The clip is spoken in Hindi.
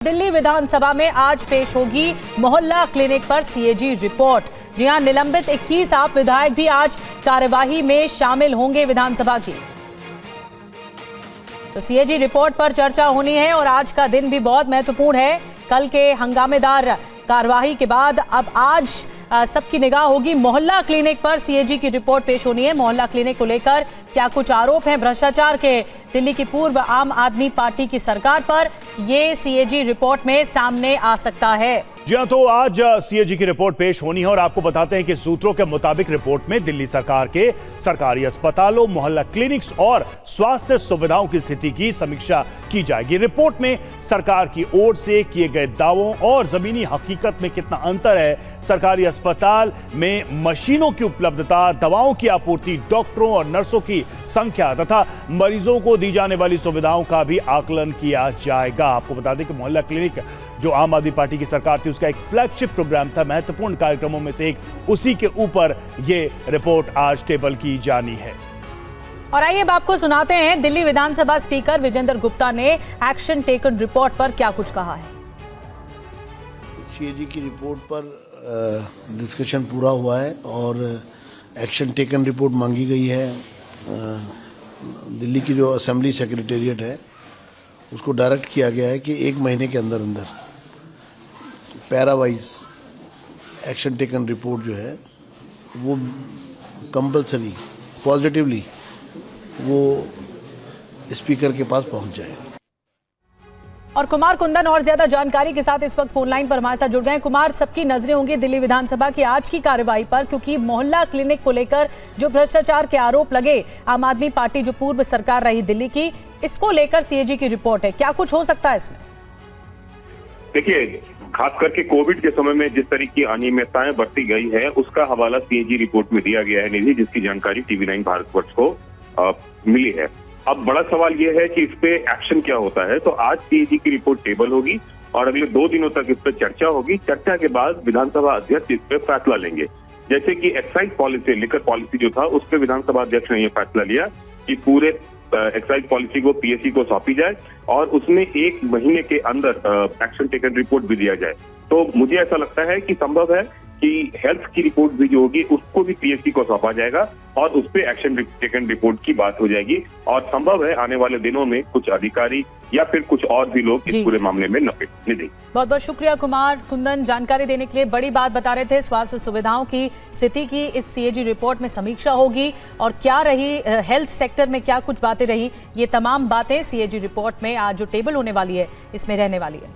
दिल्ली विधानसभा में आज पेश होगी मोहल्ला क्लिनिक पर सीएजी रिपोर्ट। जी हां, निलंबित 21 आप विधायक भी आज कार्यवाही में शामिल होंगे विधानसभा की। तो सीएजी रिपोर्ट पर चर्चा होनी है और आज का दिन भी बहुत महत्वपूर्ण है। कल के हंगामेदार कार्यवाही के बाद अब आज सबकी निगाह होगी मोहल्ला क्लिनिक पर। सीएजी की रिपोर्ट पेश होनी है। मोहल्ला क्लिनिक को लेकर क्या कुछ आरोप हैं भ्रष्टाचार के दिल्ली की पूर्व आम आदमी पार्टी की सरकार पर, ये सीएजी रिपोर्ट में सामने आ सकता है। जी हां, तो आज सीएजी की रिपोर्ट पेश होनी है और आपको बताते हैं कि सूत्रों के मुताबिक रिपोर्ट में दिल्ली सरकार के सरकारी अस्पतालों, मोहल्ला क्लिनिक्स और स्वास्थ्य सुविधाओं की स्थिति की समीक्षा की जाएगी। रिपोर्ट में सरकार की ओर से किए गए दावों और जमीनी हकीकत में कितना अंतर है, सरकारी अस्पताल में मशीनों की उपलब्धता, दवाओं की आपूर्ति, डॉक्टरों और नर्सों की संख्या तथा मरीजों को दी जाने वाली सुविधाओं का भी आकलन किया जाएगा। आपको बता दें कि मोहल्ला क्लिनिक जो आम आदमी पार्टी की सरकार थी उसका एक फ्लैगशिप प्रोग्राम था, महत्वपूर्ण कार्यक्रमों में से एक, उसी के ऊपर ये रिपोर्ट आज टेबल की जानी है। और आइए अब आपको सुनाते हैं दिल्ली विधानसभा स्पीकर विजेंद्र गुप्ता ने एक्शन टेकन रिपोर्ट पर क्या कुछ कहा है। सीएजी की रिपोर्ट पर डिस्कशन पूरा हुआ है और एक्शन टेकन रिपोर्ट मांगी गई है। दिल्ली की जो असेंबली सेक्रेटेरिएट है उसको डायरेक्ट किया गया है कि 1 महीने के अंदर अंदर पैरावाइज एक्शन टेकन रिपोर्ट जो है वो कंपलसरी पॉजिटिवली वो स्पीकर के पास पहुंच जाए। और कुमार कुंदन और ज्यादा जानकारी के साथ इस वक्त फोन लाइन पर हमारे साथ जुड़ गए हैं। कुमार, सबकी नजरें होंगी दिल्ली विधानसभा की आज की कार्रवाई पर, क्योंकि मोहल्ला क्लिनिक को लेकर जो भ्रष्टाचार के आरोप लगे आम आदमी पार्टी जो पूर्व सरकार रही दिल्ली की, इसको लेकर सीएजी की रिपोर्ट है। क्या कुछ हो सकता है इसमें? देखिए, खास करके कोविड के समय में जिस तरह की अनियमितताएं बरती गई है उसका हवाला सीएजी रिपोर्ट में दिया गया है निधि, जिसकी जानकारी टीवी9 भारतवर्ष को मिली है। अब बड़ा सवाल यह है कि इस पे एक्शन क्या होता है। तो आज सीएजी की रिपोर्ट टेबल होगी और अगले 2 दिनों तक इस पे चर्चा होगी। चर्चा के बाद विधानसभा अध्यक्ष इस पे फैसला लेंगे। जैसे कि एक्साइज पॉलिसी, लिकर पॉलिसी जो था, उस पे विधानसभा अध्यक्ष ने यह फैसला लिया कि पूरे एक्साइज पॉलिसी को पीएससी को सौंपी जाए और उसमें 1 महीने के अंदर एक्शन टेकन रिपोर्ट भी दिया जाए। तो मुझे ऐसा लगता है कि संभव है कि हेल्थ की रिपोर्ट भी जो होगी उसको भी पीएससी को सौंपा जाएगा और उस पर एक्शन टेकन रिपोर्ट की बात हो जाएगी। और संभव है आने वाले दिनों में कुछ अधिकारी या फिर कुछ और भी लोग इस पूरे मामले में निधि। बहुत बहुत शुक्रिया कुमार कुंदन, जानकारी देने के लिए। बड़ी बात बता रहे थे, स्वास्थ्य सुविधाओं की स्थिति की इस सीएजी रिपोर्ट में समीक्षा होगी और क्या रही हेल्थ सेक्टर में क्या कुछ बातें रही, ये तमाम बातें सीएजी रिपोर्ट में आज जो टेबल होने वाली है इसमें रहने वाली है।